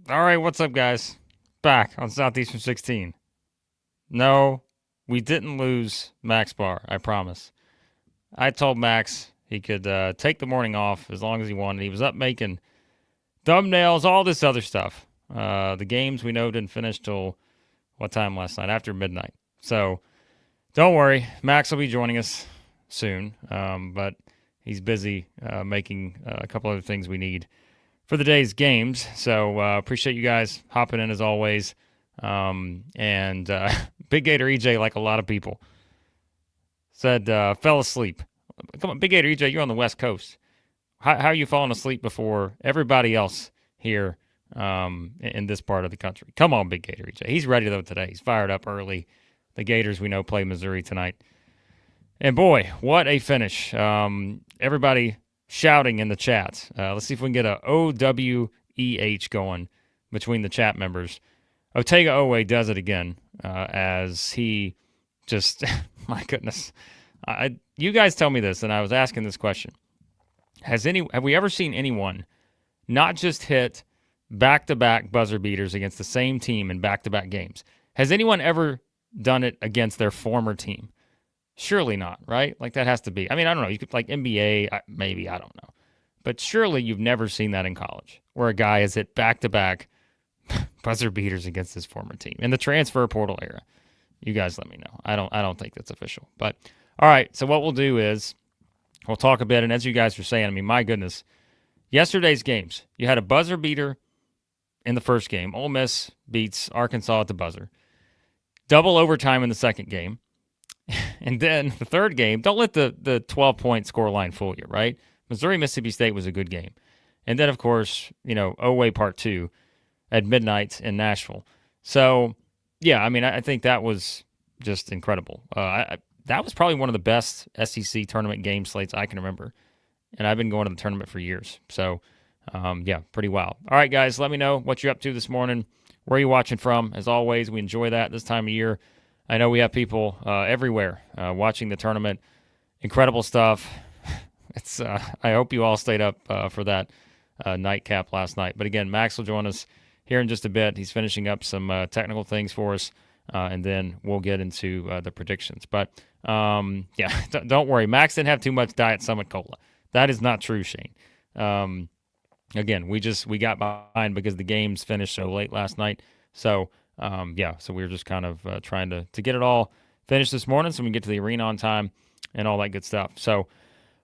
All right, what's up, guys? Back on Southeastern 16. No, we didn't lose Max Barr, I promise. I told Max he could take the morning off as long as he wanted. He was up making thumbnails, all this other stuff. The games we know didn't finish till what time last night? After midnight. So don't worry, Max will be joining us soon, but he's busy making a couple other things we need for the day's games. So appreciate you guys hopping in as always. And Big Gator EJ, like a lot of people, said fell asleep. Come on, Big Gator EJ, you're on the West Coast. How are you falling asleep before everybody else here in this part of the country? Come on, Big Gator EJ. He's ready, though, today. He's fired up early. The Gators, we know, play Missouri tonight. And boy, what a finish. Everybody shouting in the chat. Let's see if we can get a OWEH going between the chat members. Otega Owe does it again as he just, my goodness. You guys tell me this, and I was asking this question. Have we ever seen anyone not just hit back-to-back buzzer beaters against the same team in back-to-back games? Has anyone ever done it against their former team? Surely not, right? Like that has to be. I mean, I don't know. You could like NBA, maybe, I don't know. But surely you've never seen that in college where a guy has hit back-to-back buzzer beaters against his former team in the transfer portal era. You guys let me know. I don't think that's official. But all right, so what we'll do is we'll talk a bit, and as you guys were saying, I mean, my goodness, yesterday's games, you had a buzzer beater in the first game. Ole Miss beats Arkansas at the buzzer. Double overtime in the second game. And then the third game, don't let the 12-point scoreline fool you, right? Missouri-Mississippi State was a good game. And then, of course, Oway Part 2 at midnight in Nashville. So, yeah, I mean, I think that was just incredible. That was probably one of the best SEC tournament game slates I can remember. And I've been going to the tournament for years. So, yeah, pretty wild. All right, guys, let me know what you're up to this morning. Where are you watching from? As always, we enjoy that this time of year. I know we have people everywhere watching the tournament. Incredible stuff. It's. I hope you all stayed up for that nightcap last night. But again, Max will join us here in just a bit. He's finishing up some technical things for us, and then we'll get into the predictions. But, yeah, don't worry. Max didn't have too much Diet Summit Cola. That is not true, Shane. Again, we got behind because the games finished so late last night. So, yeah, so we were just kind of trying to get it all finished this morning so we can get to the arena on time and all that good stuff. So,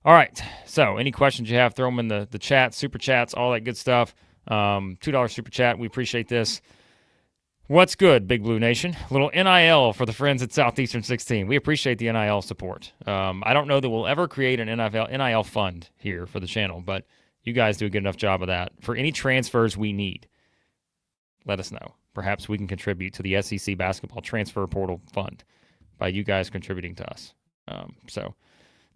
all right. So, any questions you have, throw them in the chat, super chats, all that good stuff. $2 super chat. We appreciate this. What's good, Big Blue Nation? A little NIL for the friends at Southeastern 16. We appreciate the NIL support. I don't know that we'll ever create an NIL fund here for the channel, but you guys do a good enough job of that. For any transfers we need, let us know. Perhaps we can contribute to the SEC Basketball Transfer Portal Fund by you guys contributing to us. So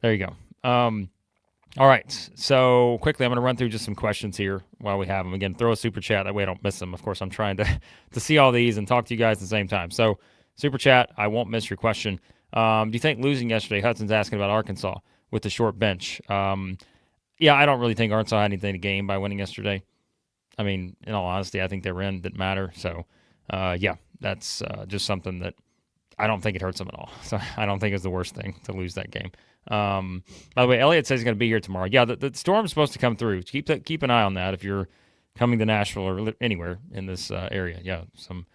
there you go. All right. So quickly, I'm going to run through just some questions here while we have them. Again, throw a super chat. That way I don't miss them. Of course, I'm trying to see all these and talk to you guys at the same time. So super chat, I won't miss your question. Do you think losing yesterday, Hudson's asking about Arkansas with the short bench. Yeah, I don't really think Arkansas had anything to gain by winning yesterday. I mean, in all honesty, I think their win didn't matter. So, yeah, that's just something that I don't think it hurts them at all. So I don't think it's the worst thing to lose that game. By the way, Elliot says he's going to be here tomorrow. Yeah, the storm's supposed to come through. Keep an eye on that if you're coming to Nashville or anywhere in this area. Yeah, some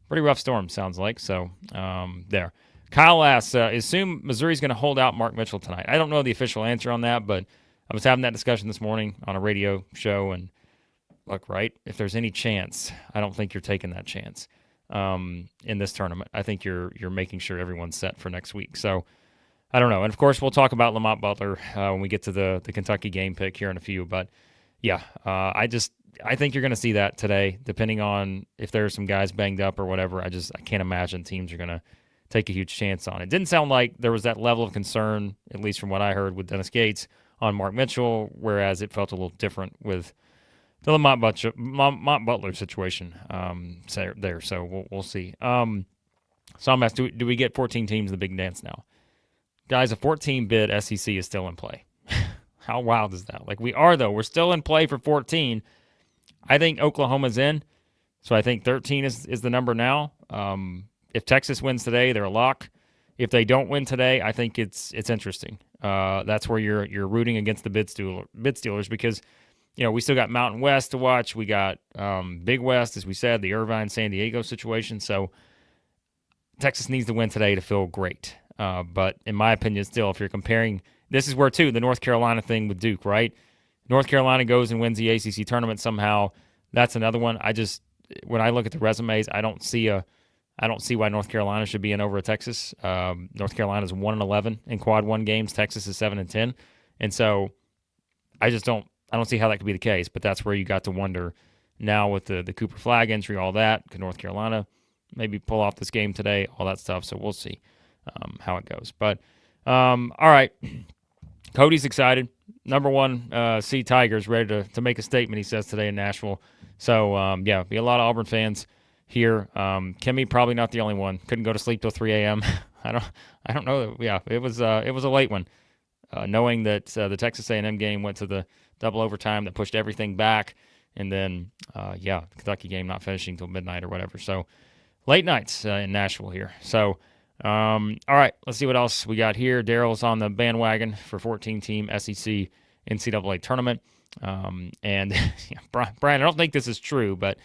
pretty rough storms, sounds like. So, there. Kyle asks, assume Missouri's going to hold out Mark Mitchell tonight. I don't know the official answer on that, but I was having that discussion this morning on a radio show, and look, right, if there's any chance, I don't think you're taking that chance in this tournament. I think you're making sure everyone's set for next week. So I don't know. And, of course, we'll talk about Lamont Butler when we get to the Kentucky game pick here in a few. But, yeah, I think you're going to see that today, depending on if there are some guys banged up or whatever. I can't imagine teams are going to take a huge chance on it. Didn't sound like there was that level of concern, at least from what I heard with Dennis Gates, on Mark Mitchell, whereas it felt a little different with the Lamont Butler situation there. So we'll see. So I'm asked, do we get 14 teams in the Big Dance now? Guys, a 14-bid SEC is still in play. How wild is that? Like, we are, though. We're still in play for 14. I think Oklahoma's in. So I think 13 is the number now. If Texas wins today, they're a lock. If they don't win today, I think it's interesting. That's where you're rooting against the bid Steelers because we still got Mountain West to watch. We got Big West, as we said, the Irvine San Diego situation. So Texas needs to win today to feel great. But in my opinion, still, if you're comparing, this is where too the North Carolina thing with Duke, right? North Carolina goes and wins the ACC tournament somehow. That's another one. When I look at the resumes, I don't see why North Carolina should be in over a Texas. North Carolina is 1-11 in quad one games. Texas is 7-10, and so I don't see how that could be the case. But that's where you got to wonder now with the Cooper Flag injury, all that. Could North Carolina maybe pull off this game today? All that stuff. So we'll see how it goes. But all right, Cody's excited. Number one seed Tigers ready to make a statement. He says today in Nashville. So be a lot of Auburn fans here. Kimmy probably not the only one. Couldn't go to sleep till 3 a.m. I don't know. Yeah, it was a late one. Knowing that the Texas A&M game went to the double overtime that pushed everything back, and then the Kentucky game not finishing till midnight or whatever. So late nights in Nashville here. So all right, let's see what else we got here. Daryl's on the bandwagon for 14-team SEC NCAA tournament. And Brian, I don't think this is true, but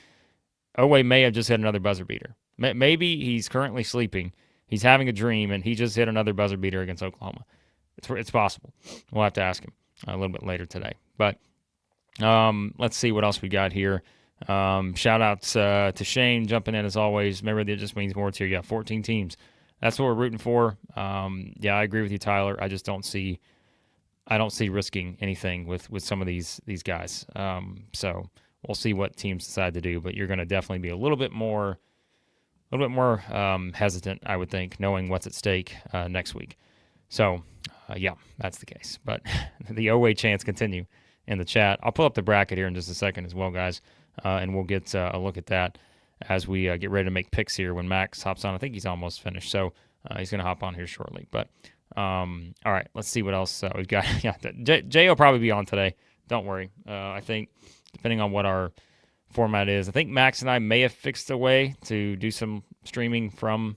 Oweh may have just hit another buzzer beater. Maybe he's currently sleeping. He's having a dream, and he just hit another buzzer beater against Oklahoma. It's possible. We'll have to ask him a little bit later today. But let's see what else we got here. Shout-outs to Shane jumping in as always. Remember, that just means more to you. Yeah, 14 teams. That's what we're rooting for. I agree with you, Tyler. I just don't see risking anything with some of these guys. So we'll see what teams decide to do. But you're going to definitely be a little bit more hesitant, I would think, knowing what's at stake next week. So that's the case. But the Oweh chants continue in the chat. I'll pull up the bracket here in just a second as well, guys, and we'll get a look at that as we get ready to make picks here when Max hops on. I think he's almost finished, so he's going to hop on here shortly. But all right, let's see what else we've got. Jay will probably be on today. Don't worry. I think depending on what our format is, I think Max and I may have fixed a way to do some streaming from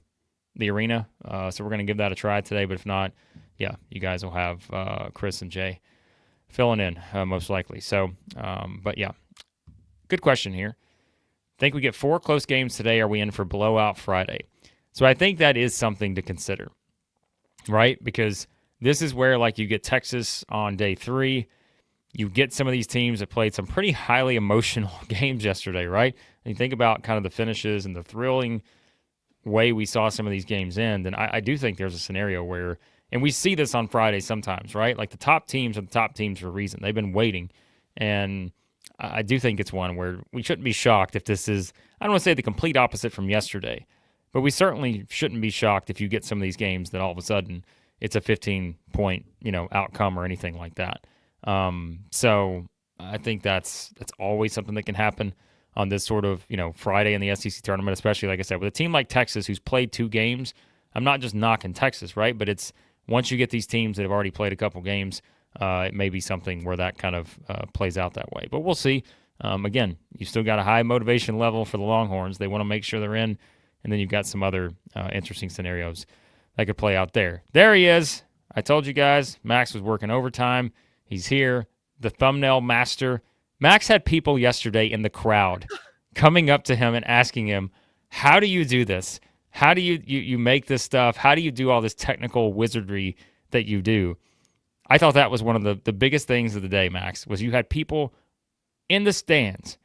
the arena. So we're going to give that a try today. But if not, you guys will have Chris and Jay filling in most likely. So, good question here. Think we get 4 close games today? Are we in for blowout Friday? So I think that is something to consider, right? Because this is where you get Texas on day 3. You get some of these teams that played some pretty highly emotional games yesterday, right? And you think about kind of the finishes and the thrilling way we saw some of these games end. And I do think there's a scenario where, and we see this on Friday sometimes, right? Like the top teams are the top teams for a reason. They've been waiting. And I do think it's one where we shouldn't be shocked if this is, I don't want to say the complete opposite from yesterday, but we certainly shouldn't be shocked if you get some of these games that all of a sudden it's a 15-point, outcome or anything like that. So I think that's always something that can happen on this sort of, Friday in the SEC tournament, especially, like I said, with a team like Texas who's played 2 games. I'm not just knocking Texas, right? But it's once you get these teams that have already played a couple games, it may be something where that kind of plays out that way. But we'll see. Again, you still got a high motivation level for the Longhorns. They want to make sure they're in. And then you've got some other interesting scenarios that could play out there. There he is. I told you guys, Max was working overtime. He's here. The thumbnail master. Max had people yesterday in the crowd coming up to him and asking him, how do you do this? How do you make this stuff? How do you do all this technical wizardry that you do? I thought that was one of the biggest things of the day, Max, was you had people in the stands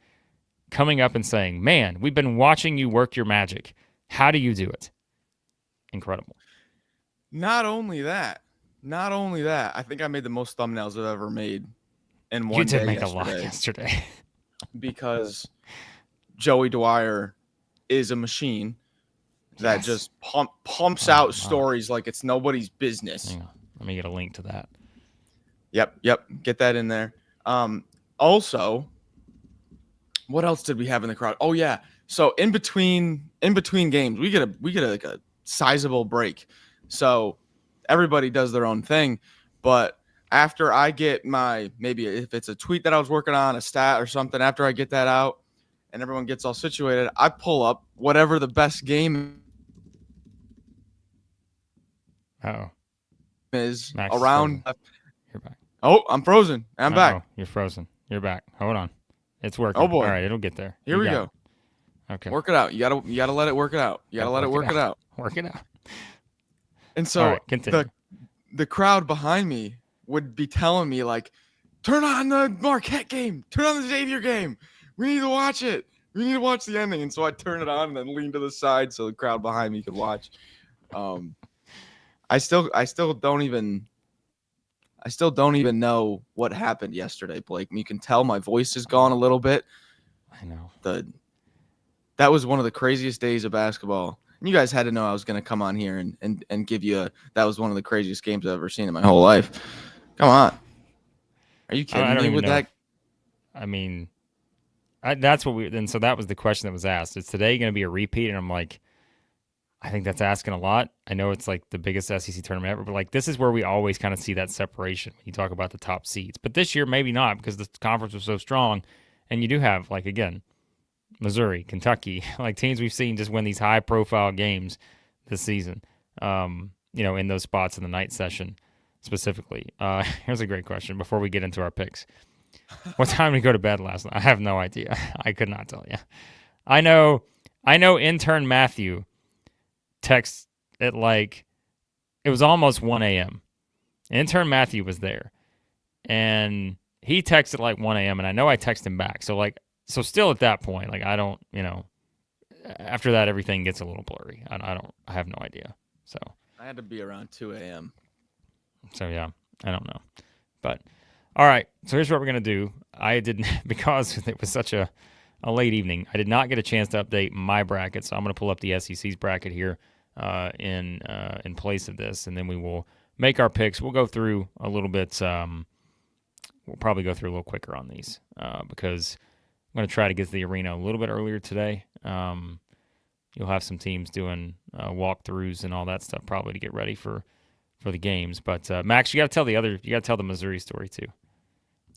coming up and saying, man, we've been watching you work your magic. How do you do it? Incredible. Not only that, I think I made the most thumbnails I've ever made in one day. You did make a lot yesterday. Because Joey Dwyer is a machine that just pumps out stories like it's nobody's business. Hang on. Let me get a link to that. Yep. Get that in there. Also, what else did we have in the crowd? Oh yeah. So in between games, we get a sizable break. So everybody does their own thing, but after I get maybe if it's a tweet that I was working on, a stat or something, after I get that out, and everyone gets all situated, I pull up whatever the best game is Max is around. frozen. You're back. Oh, I'm frozen. I'm back. You're frozen. You're back. Hold on. It's working. Oh boy. All right, it'll get there. Here we go. Okay. Work it out. You gotta let it work it out. You gotta let it work it out. Work it out. And so continue. the crowd behind me would be telling me, like, turn on the Marquette game. Turn on the Xavier game. We need to watch it. We need to watch the ending. And so I turn it on and then lean to the side so the crowd behind me could watch. I still don't even know what happened yesterday, Blake. You can tell my voice is gone a little bit. I know. That was one of the craziest days of basketball. And you guys had to know I was going to come on here and give you that was one of the craziest games I've ever seen in my whole life. Come on. Are you kidding me with that? I mean, that's what and so that was the question that was asked. Is today going to be a repeat? And I'm like, I think that's asking a lot. I know it's like the biggest SEC tournament ever, but like this is where we always kind of see that separation when you talk about the top seeds. But this year, maybe not because the conference was so strong. And you do have, like, again, Missouri, Kentucky, like teams we've seen just win these high-profile games this season, in those spots in the night session specifically. Here's a great question before we get into our picks. What time did you go to bed last night? I have no idea. I could not tell you. I know intern Matthew texts at like it was almost 1 a.m. Intern Matthew was there, and he texted like 1 a.m. and I know I texted him back. So still at that point, like I don't, after that everything gets a little blurry. I have no idea. So I had to be around 2 a.m. So yeah, I don't know, but all right. So here's what we're gonna do. I didn't because it was such a late evening. I did not get a chance to update my bracket, so I'm gonna pull up the SEC's bracket here in place of this, and then we will make our picks. We'll go through a little bit. We'll probably go through a little quicker on these because I'm going to try to get to the arena a little bit earlier today. You'll have some teams doing walkthroughs and all that stuff probably to get ready for the games. But Max, you got to tell the Missouri story too.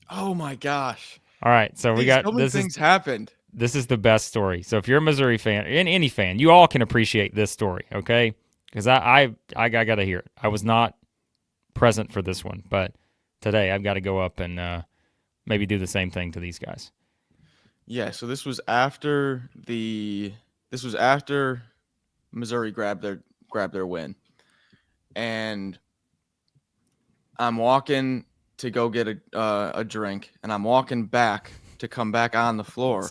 Oh my gosh! All right, so we got so many things happened. This is the best story. So if you're a Missouri fan, any fan, you all can appreciate this story, okay? Because I got to hear it. I was not present for this one, but today I've got to go up and maybe do the same thing to these guys. Yeah, so this was after Missouri grabbed their win. And I'm walking to go get a drink, and I'm walking back to come back on the floor.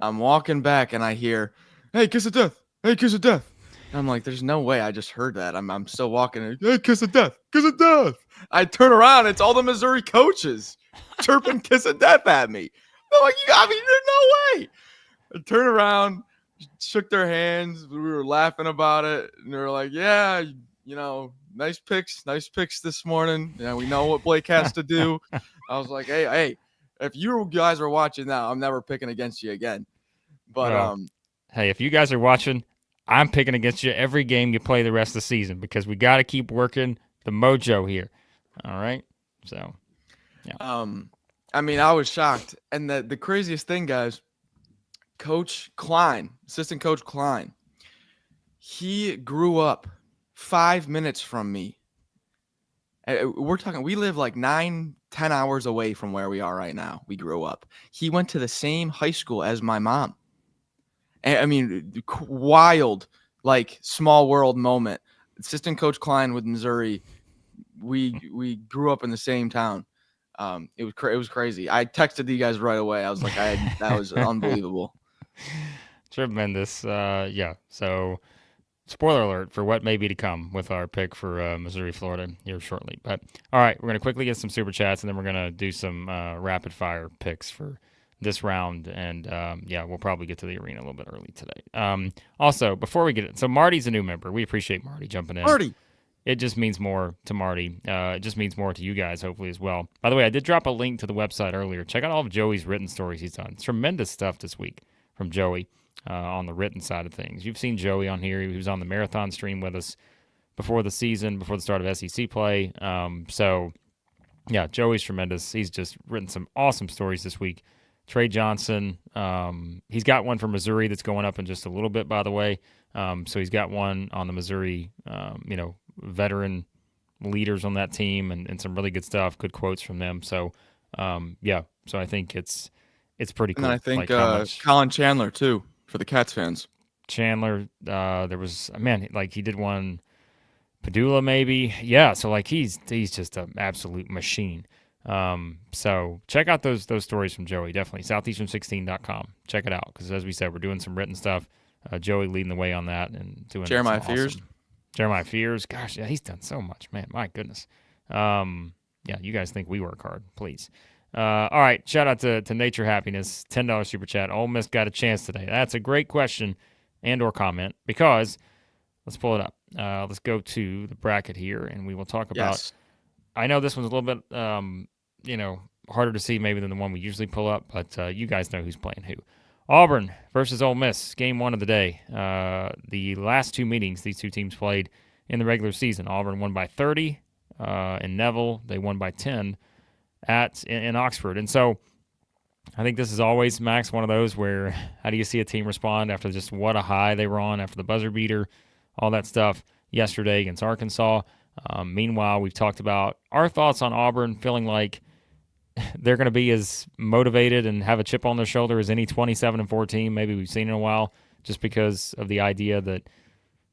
I'm walking back and I hear, "Hey, kiss of death. Hey, kiss of death." And I'm like, there's no way I just heard that. I'm still walking. Hey, kiss of death. Kiss of death. I turn around. It's all the Missouri coaches chirping kiss of death at me. I'm like, there's no way. I turn around, shook their hands. We were laughing about it. And they were like, yeah, nice picks this morning. Yeah, we know what Blake has to do. I was like, hey, if you guys are watching now, I'm never picking against you again. But hey, if you guys are watching, I'm picking against you every game you play the rest of the season because we got to keep working the mojo here. All right. So, yeah. I was shocked. And the craziest thing, guys, Assistant Coach Klein, he grew up 5 minutes from me. We live like 9-10 hours away from where we are right now. We grew up. He went to the same high school as my mom. Wild, like small world moment. Assistant Coach Klein with Missouri. We grew up in the same town. It was crazy. I texted you guys right away. I was like, that was unbelievable. Tremendous. Yeah. So, spoiler alert for what may be to come with our pick for Missouri, Florida here shortly. But all right, we're going to quickly get some super chats, and then we're going to do some rapid fire picks for this round. And we'll probably get to the arena a little bit early today. Also, before we get it, so Marty's a new member. We appreciate Marty jumping in. Marty. It just means more to Marty. It just means more to you guys, hopefully, as well. By the way, I did drop a link to the website earlier. Check out all of Joey's written stories he's done. Tremendous stuff this week from Joey on the written side of things. You've seen Joey on here. He was on the marathon stream with us before the season, before the start of SEC play. So, yeah, Joey's tremendous. He's just written some awesome stories this week. Trey Johnson. He's got one from Missouri that's going up in just a little bit, by the way. So he's got one on the Missouri, veteran leaders on that team, and some really good stuff, good quotes from them. So, so I think it's pretty And cool. then I think Like how much Colin Chandler too for the Cats fans. Chandler, there was like he did one. Padula maybe, yeah. So like he's just an absolute machine. So check out those stories from Joey. Definitely southeastern16.com. Check it out because as we said, we're doing some written stuff. Joey leading the way on that and doing Jeremiah some Fears. awesome. Jeremiah Fears, gosh, yeah, he's done so much, man. My goodness. Yeah, you guys think we work hard, please. All right, shout out to Nature Happiness, $10 super chat. Ole Miss got a chance today. That's a great question and or comment because let's pull it up. Let's go to the bracket here, and we will talk about. Yes. I know this one's a little bit, harder to see maybe than the one we usually pull up, but you guys know who's playing who. Auburn versus Ole Miss, game one of the day. The last two meetings these two teams played in the regular season. Auburn won by 30 in Neville. They won by 10 in Oxford. And so I think this is always, Max, one of those where how do you see a team respond after just what a high they were on after the buzzer beater, all that stuff yesterday against Arkansas. Meanwhile, we've talked about our thoughts on Auburn feeling like they're going to be as motivated and have a chip on their shoulder as any 27-14 maybe we've seen in a while, just because of the idea that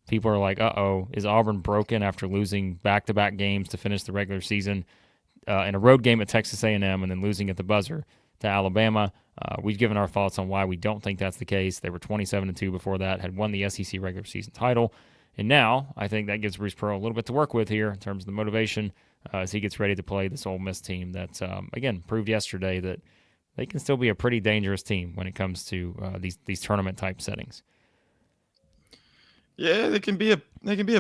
people are like, uh-oh, is Auburn broken after losing back-to-back games to finish the regular season in a road game at Texas A&M and then losing at the buzzer to Alabama? We've given our thoughts on why we don't think that's the case. They were 27-2 before that, had won the SEC regular season title. And now I think that gives Bruce Pearl a little bit to work with here in terms of the motivation as he gets ready to play this Ole Miss team that, again, proved yesterday that they can still be a pretty dangerous team when it comes to these tournament-type settings. Yeah, they can be a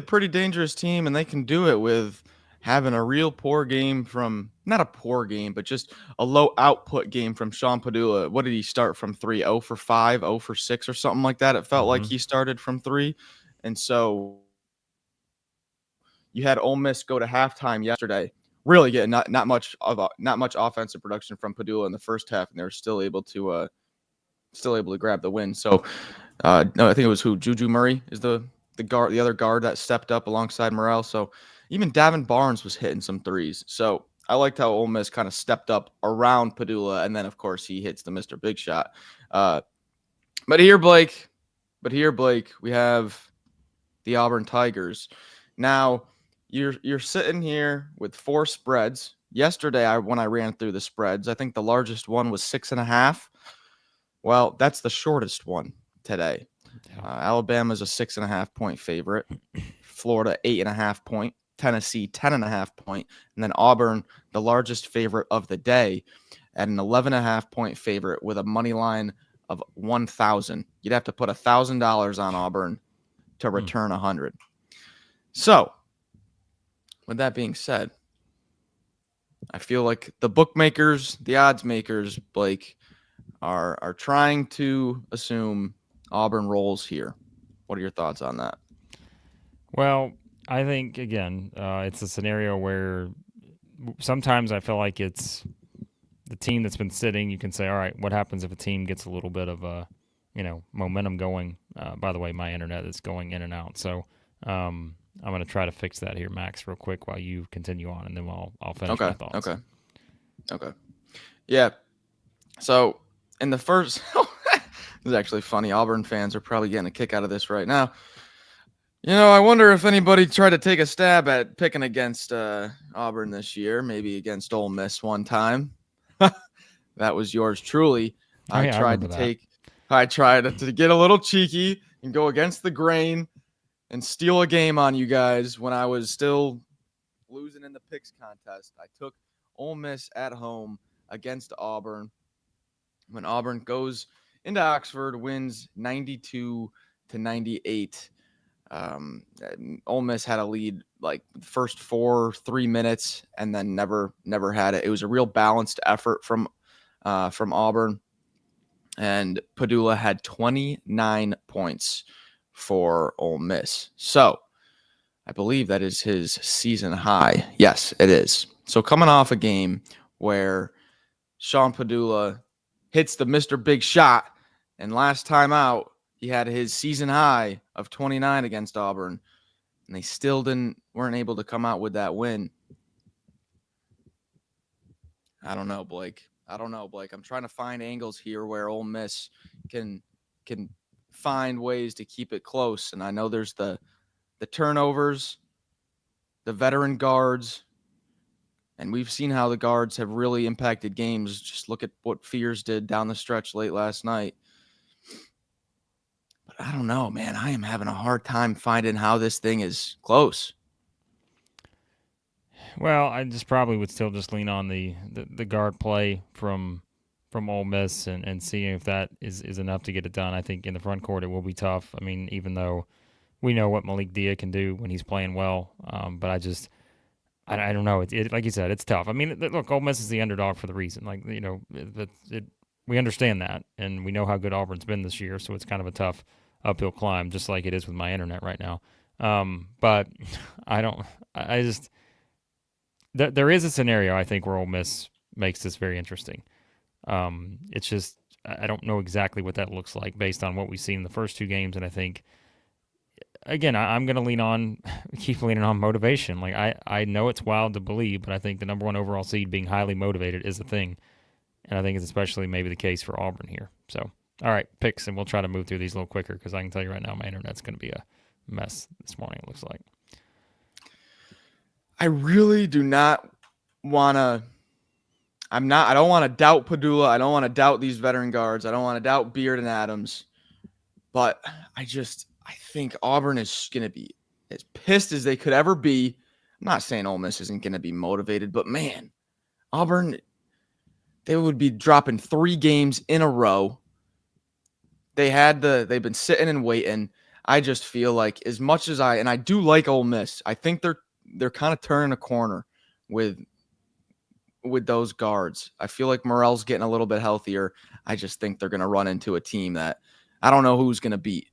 pretty dangerous team, and they can do it with having a real poor game from not a poor game, but just a low output game from Sean Padula. What did he start from 3? 0 for 5, 0 for 6 or something like that. It felt like he started from 3. And so you had Ole Miss go to halftime yesterday, really getting not much offensive production from Padula in the first half, and they were still able to grab the win. So no, I think it was Juju Murray is the other guard that stepped up alongside Morrell. So even Davin Barnes was hitting some threes. So I liked how Ole Miss kind of stepped up around Padula, and then of course he hits the Mr. Big Shot. But here, Blake, we have the Auburn Tigers. Now, you're sitting here with 4 spreads. Yesterday, when I ran through the spreads, I think the largest one was 6.5. Well, that's the shortest one today. Alabama's a 6.5 point favorite. Florida 8.5 point. Tennessee 10.5 point. And then Auburn, the largest favorite of the day, at an 11.5 point favorite with a money line of 1,000. You'd have to put $1,000 on Auburn to return 100. So, with that being said, I feel like the bookmakers, the odds makers, Blake, are trying to assume Auburn rolls here. What are your thoughts on that? Well, I think, again, it's a scenario where sometimes I feel like it's the team that's been sitting. You can say, all right, what happens if a team gets a little bit of momentum going? By the way, my internet is going in and out. So I'm going to try to fix that here, Max, real quick while you continue on, and then I'll finish my thoughts. Okay. Yeah. So in the first – this is actually funny. Auburn fans are probably getting a kick out of this right now. I wonder if anybody tried to take a stab at picking against Auburn this year, maybe against Ole Miss one time. That was yours truly. I tried to get a little cheeky and go against the grain and steal a game on you guys when I was still losing in the picks contest. I took Ole Miss at home against Auburn. When Auburn goes into Oxford, wins 92-98. Ole Miss had a lead like the first 3 minutes and then never had it. It was a real balanced effort from Auburn, and Padula had 29 points for Ole Miss. So I believe that is his season high. Yes, it is. So coming off a game where Sean Padula hits the Mr. Big Shot. And last time out, he had his season high of 29 against Auburn. And they still weren't able to come out with that win. I don't know, Blake. I'm trying to find angles here where Ole Miss can find ways to keep it close. And I know there's the turnovers, the veteran guards, and we've seen how the guards have really impacted games. Just look at what Fears did down the stretch late last night. But I don't know, man. I am having a hard time finding how this thing is close. Well, I just probably would still just lean on the guard play from Ole Miss and seeing if that is enough to get it done. I think in the front court it will be tough. I mean, even though we know what Malik Dia can do when he's playing well, but I don't know. It like you said, it's tough. I mean, look, Ole Miss is the underdog for the reason. Like, you know, we understand that, and we know how good Auburn's been this year, so it's kind of a tough uphill climb, just like it is with my internet right now. But I just there is a scenario, I think, where Ole Miss makes this very interesting. It's just I don't know exactly what that looks like based on what we've seen in the first two games, and I think, again, I'm going to keep leaning on motivation. Like, I know it's wild to believe, but I think the number one overall seed being highly motivated is a thing. And I think it's especially maybe the case for Auburn here. So, all right, picks, and we'll try to move through these a little quicker because I can tell you right now my internet's going to be a mess this morning, it looks like. I really do not want to – I don't want to doubt Padula. I don't want to doubt these veteran guards. I don't want to doubt Beard and Adams. But I think Auburn is going to be as pissed as they could ever be. I'm not saying Ole Miss isn't going to be motivated, but man, Auburn, they would be dropping 3 games in a row. They've been sitting and waiting. I just feel like as much as I do like Ole Miss, I think they're kind of turning a corner with those guards. I feel like Morel's getting a little bit healthier. I just think they're going to run into a team that I don't know who's going to beat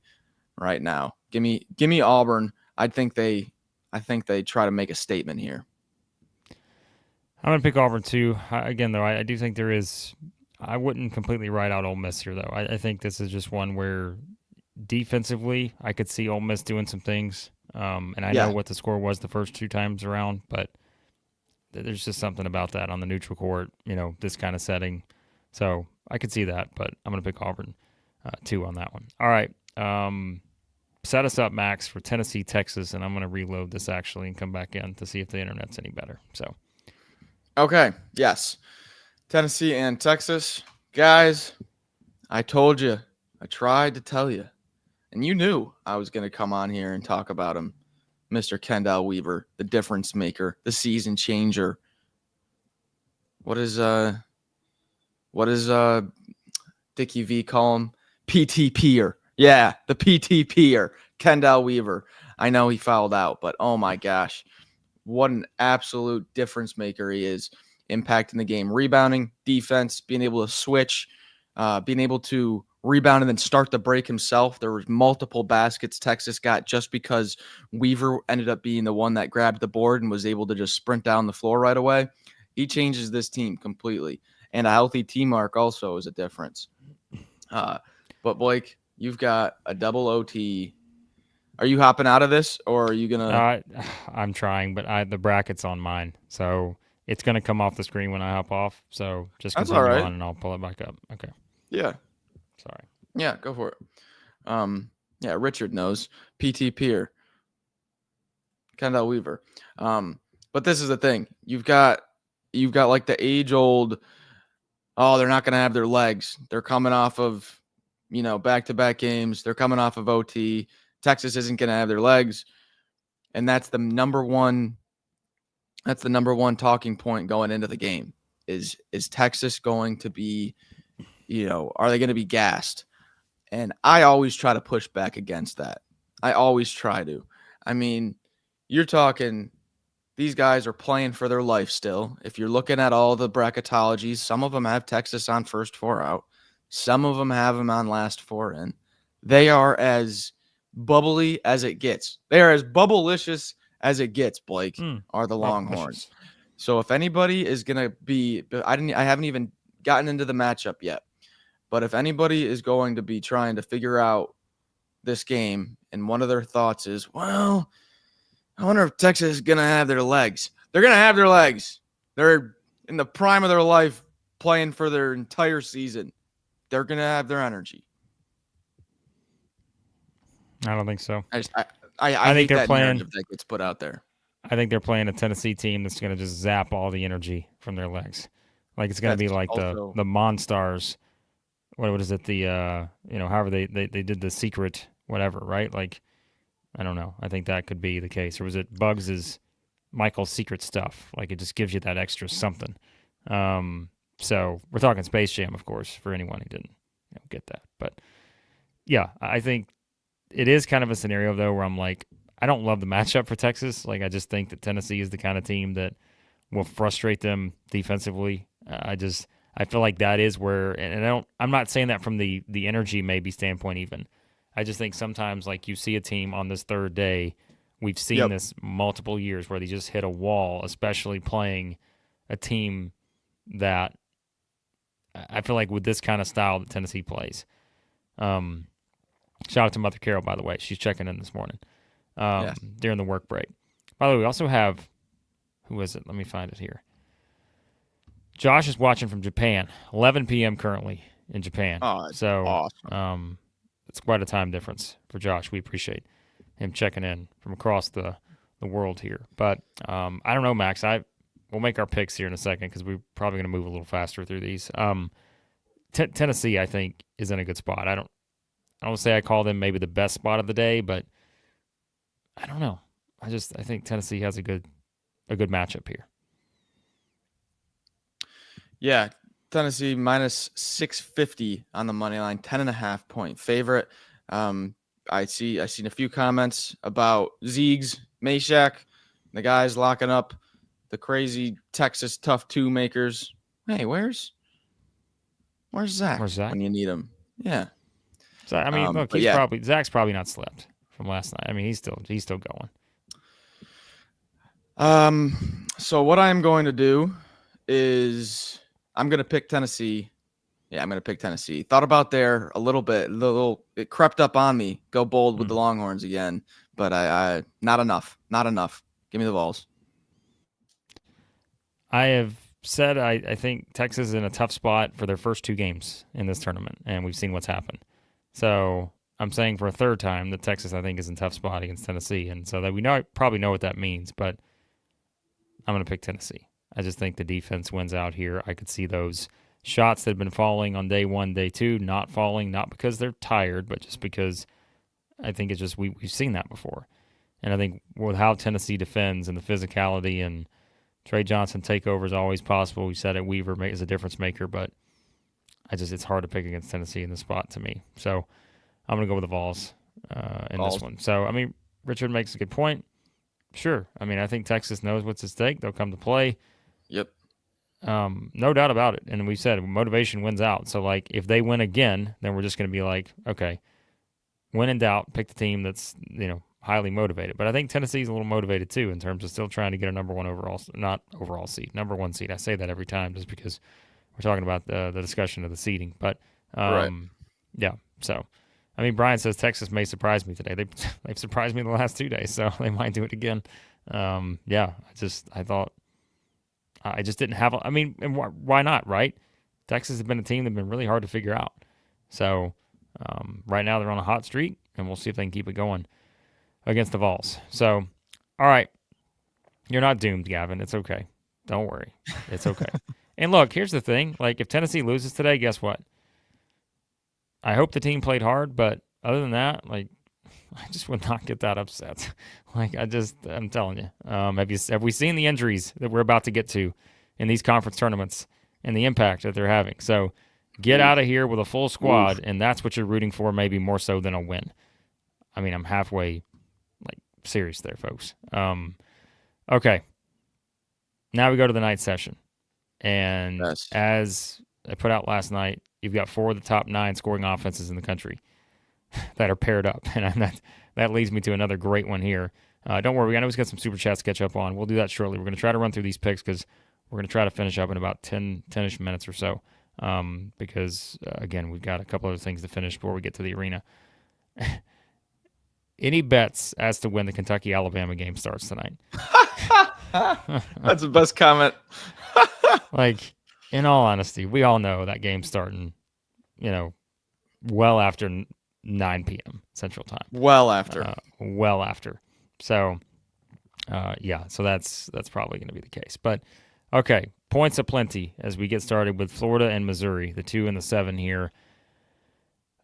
right now. Give me Auburn. I think they try to make a statement here. I'm going to pick Auburn too. Again, though, I do think I wouldn't completely write out Ole Miss here, though. I think this is just one where defensively I could see Ole Miss doing some things. And I know what the score was the first 2 times around, but there's just something about that on the neutral court, you know, this kind of setting. So I could see that, but I'm going to pick Auburn too on that one. All right. Set us up, Max, for Tennessee, Texas, and I'm going to reload this actually and come back in to see if the internet's any better. So, okay, yes, Tennessee and Texas, guys. I told you, I tried to tell you, and you knew I was going to come on here and talk about him, Mr. Kendall Weaver, the difference maker, the season changer. What is Dickie V call him? PTPer. Yeah, the PTPer, Kendall Weaver. I know he fouled out, but oh my gosh, what an absolute difference maker he is, impacting the game, rebounding, defense, being able to switch, being able to rebound and then start the break himself. There was multiple baskets Texas got just because Weaver ended up being the one that grabbed the board and was able to just sprint down the floor right away. He changes this team completely, and a healthy team arc also is a difference. But Blake, you've got a double OT. Are you hopping out of this, or are you gonna? I'm trying, but the bracket's on mine, so it's gonna come off the screen when I hop off. So just continue on, and I'll pull it back up. Okay. Yeah. Sorry. Yeah, go for it. Yeah, Richard knows. PT Peer. Kendall Weaver. But this is the thing. You've got like the age-old, oh, they're not going to have their legs. They're coming off of, back-to-back games. They're coming off of OT. Texas isn't going to have their legs. And that's the number one talking point going into the game is Texas going to be, are they going to be gassed? And I always try to push back against that. I always try to. I mean, you're talking, these guys are playing for their life still. If you're looking at all the bracketologies, some of them have Texas on first 4 out. Some of them have them on last 4 in. They are as bubbly as it gets. They are as bubblicious as it gets, Blake, are the Longhorns. So if anybody is going to be, I haven't even gotten into the matchup yet. But if anybody is going to be trying to figure out this game, and one of their thoughts is, well, I wonder if Texas is going to have their legs. They're going to have their legs. They're in the prime of their life playing for their entire season. They're going to have their energy. I don't think so. I think hate they're that playing. narrative that gets put out there. I think they're playing a Tennessee team that's going to just zap all the energy from their legs. Like it's going to be like also the Monstars. What is it? The however they did the secret whatever, right? Like I don't know. I think that could be the case. Or was it Bugs's Michael's secret stuff? Like it just gives you that extra something. So we're talking Space Jam, of course, for anyone who didn't get that. But yeah, I think it is kind of a scenario though where I'm like, I don't love the matchup for Texas. Like I just think that Tennessee is the kind of team that will frustrate them defensively. I feel like that is where, and I'm not saying that from the energy maybe standpoint even. I just think sometimes like you see a team on this third day, we've seen this multiple years where they just hit a wall, especially playing a team that I feel like with this kind of style that Tennessee plays. Shout out to Mother Carol, by the way. She's checking in this morning during the work break. By the way, we also have, who is it? Let me find it here. Josh is watching from Japan, 11 p.m. currently in Japan. Oh, so awesome. It's quite a time difference for Josh. We appreciate him checking in from across the world here. But I don't know, Max. We'll make our picks here in a second because we're probably going to move a little faster through these. Tennessee, I think, is in a good spot. I don't say I call them maybe the best spot of the day, but I don't know. I think Tennessee has a good matchup here. Yeah, Tennessee minus 650 on the money line, 10.5 point favorite. I've seen a few comments about Zeegs, Meshack, the guys locking up the crazy Texas tough two makers. Hey, where's Zach? Where's Zach when you need him? Yeah. So I mean, look, Zach's probably not slept from last night. I mean, he's still going. So what I'm going to do is I'm going to pick Tennessee. Yeah, I'm going to pick Tennessee. Thought about there a little bit. It crept up on me. Go bold with the Longhorns again, but I not enough. Not enough. Give me the Vols. I have said I think Texas is in a tough spot for their first two games in this tournament, and we've seen what's happened. So I'm saying for a third time that Texas, I think, is in a tough spot against Tennessee, and so that we probably know what that means, but I'm going to pick Tennessee. I just think the defense wins out here. I could see those shots that have been falling on day one, day two, not falling, not because they're tired, but just because I think it's just we've seen that before. And I think with how Tennessee defends and the physicality and Trey Johnson takeover is always possible. We said it, Weaver is a difference maker, but it's hard to pick against Tennessee in the spot to me. So I'm going to go with the Vols in this one. So, I mean, Richard makes a good point. Sure. I mean, I think Texas knows what's at stake. They'll come to play. Yep. No doubt about it. And we said motivation wins out. So, like, if they win again, then we're just going to be like, okay, when in doubt, pick the team that's, highly motivated. But I think Tennessee's a little motivated, too, in terms of still trying to get a number one seed. I say that every time just because we're talking about the discussion of the seeding. But, right. Yeah. So, I mean, Brian says Texas may surprise me today. They've surprised me the last 2 days, so they might do it again. Yeah, I just didn't have. And why not, right? Texas has been a team that's been really hard to figure out. So right now they're on a hot streak, and we'll see if they can keep it going against the Vols. So, all right, you're not doomed, Gavin. It's okay. Don't worry. It's okay. And look, here's the thing. Like, if Tennessee loses today, guess what? I hope the team played hard, but other than that, like, I just would not get that upset. I'm telling you. Have we seen the injuries that we're about to get to in these conference tournaments and the impact that they're having? So get out of here with a full squad, and that's what you're rooting for, maybe more so than a win. I mean, I'm halfway, serious there, folks. Okay. Now we go to the night session. And as I put out last night, you've got 4 of the top 9 scoring offenses in the country that are paired up. And that leads me to another great one here. Don't worry, I know we've got some super chats to catch up on. We'll do that shortly. We're going to try to run through these picks because we're going to try to finish up in about 10-ish minutes or so. because, again, we've got a couple other things to finish before we get to the arena. Any bets as to when the Kentucky-Alabama game starts tonight? That's the best comment. Like, in all honesty, we all know that game's starting, well after 9 p.m. Central Time. Well after. Well after. So, so that's probably going to be the case. But, okay, points aplenty as we get started with Florida and Missouri, the 2 and the 7 here.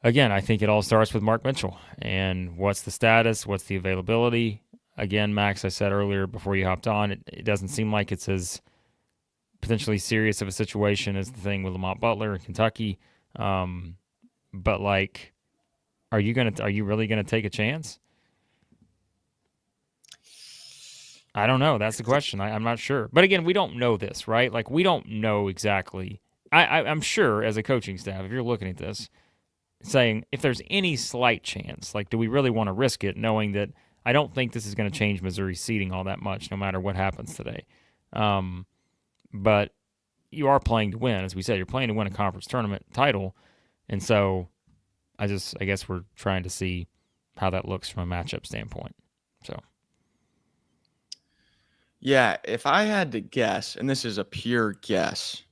Again, I think it all starts with Mark Mitchell and what's the status, what's the availability. Again, Max, I said earlier before you hopped on, it doesn't seem like it's as potentially serious of a situation as the thing with Lamont Butler in Kentucky. But like, are you really gonna take a chance? I don't know. That's the question. I'm not sure. But again, we don't know this, right? Like, we don't know exactly. I'm sure as a coaching staff, if you're looking at this, saying if there's any slight chance, like, do we really want to risk it, knowing that I don't think this is going to change Missouri's seeding all that much, no matter what happens today. But you are playing to win, as we said. You're playing to win a conference tournament title, and so I guess we're trying to see how that looks from a matchup standpoint. So, yeah, if I had to guess, and this is a pure guess,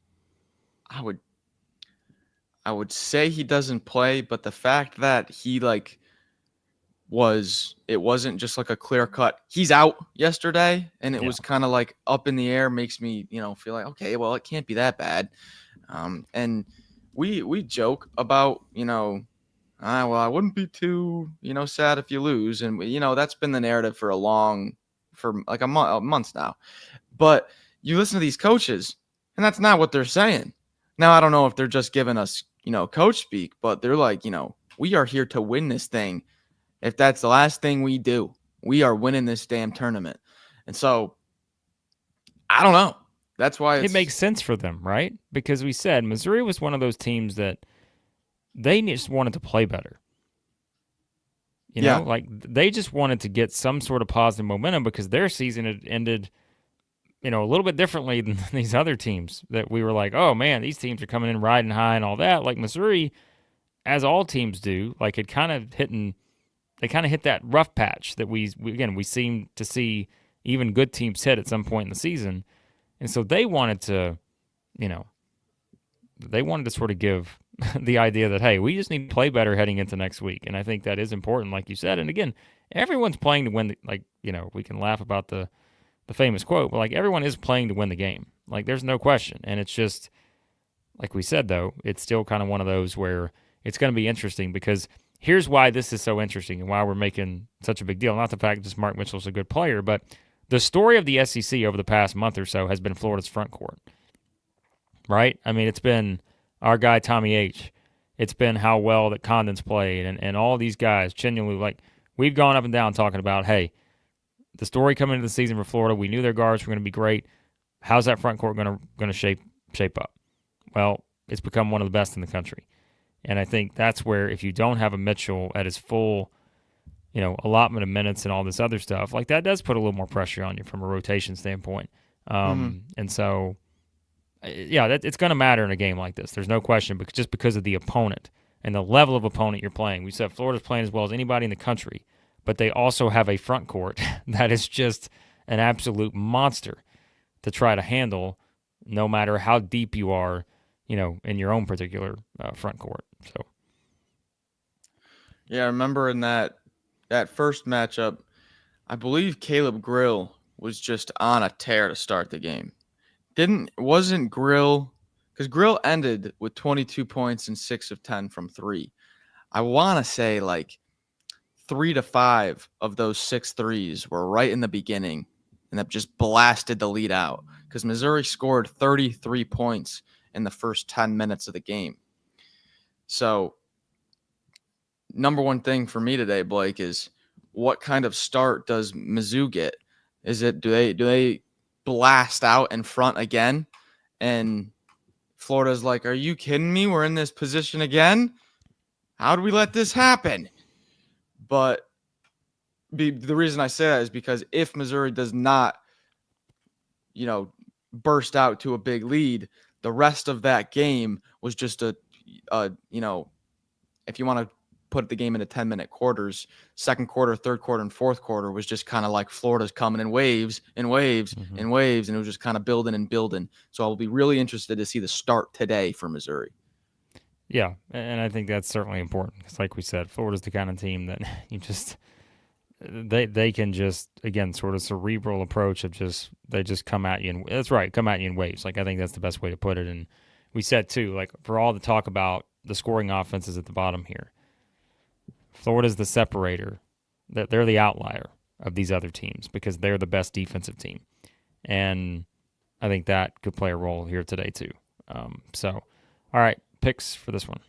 I would say he doesn't play, but the fact that he it wasn't just like a clear cut, he's out yesterday, and it was kind of like up in the air, makes me, feel like, okay, well, it can't be that bad. And we joke about, well, I wouldn't be too, sad if you lose. And, that's been the narrative for like a month now. But you listen to these coaches, and that's not what they're saying. Now, I don't know if they're just giving us, coach speak, but they're like, we are here to win this thing. If that's the last thing we do, we are winning this damn tournament. And so, I don't know. That's why it makes sense for them, right? Because we said Missouri was one of those teams that they just wanted to play better. Like, they just wanted to get some sort of positive momentum because their season had ended, a little bit differently than these other teams that we were like, oh man, these teams are coming in riding high and all that. Like, Missouri, as all teams do, like, they kind of hit that rough patch that we seem to see even good teams hit at some point in the season. And so they wanted to sort of give the idea that, hey, we just need to play better heading into next week. And I think that is important, like you said. And again, everyone's playing to win. We can laugh about the famous quote, but like, everyone is playing to win the game. Like, there's no question. And it's just, like we said, though, it's still kind of one of those where it's going to be interesting, because here's why this is so interesting and why we're making such a big deal. Not the fact that just Mark Mitchell's a good player, but the story of the SEC over the past month or so has been Florida's front court, right? I mean, it's been our guy Tommy H. It's been how well that Condon's played, and all these guys, genuinely, like, we've gone up and down talking about, hey, the story coming into the season for Florida, we knew their guards were going to be great. How's that front court going to shape up? Well, it's become one of the best in the country. And I think that's where, if you don't have a Mitchell at his full, allotment of minutes and all this other stuff, like, that does put a little more pressure on you from a rotation standpoint. And so, it's going to matter in a game like this. There's no question, because of the opponent and the level of opponent you're playing. We said Florida's playing as well as anybody in the country, but they also have a front court that is just an absolute monster to try to handle, no matter how deep you are, in your own particular front court. So, yeah, I remember in that first matchup, I believe Caleb Grill was just on a tear to start the game. Wasn't Grill, because Grill ended with 22 points and 6 of 10 from 3. I want to say like 3 to 5 of those 6 threes were right in the beginning, and that just blasted the lead out, because Missouri scored 33 points in the first 10 minutes of the game. So, number one thing for me today, Blake, is what kind of start does Mizzou get? Is it, do they blast out in front again? And Florida's like, are you kidding me? We're in this position again? How do we let this happen? But the reason I say that is because if Missouri does not, burst out to a big lead, The rest of that game was just a if you want to put the game into 10-minute quarters, second quarter, third quarter, and fourth quarter was just kind of like Florida's coming in waves and waves and waves, and it was just kind of building and building. So I'll be really interested to see the start today for Missouri. Yeah, and I think that's certainly important because, like we said, Florida's the kind of team that they can just, again, sort of cerebral approach of they just come at you, and that's right, come at you in waves. Like, I think that's the best way to put it. And we said too, like, for all the talk about the scoring offenses at the bottom here, Florida's the separator. They're the outlier of these other teams because they're the best defensive team, and I think that could play a role here today too. So, all right, picks for this one.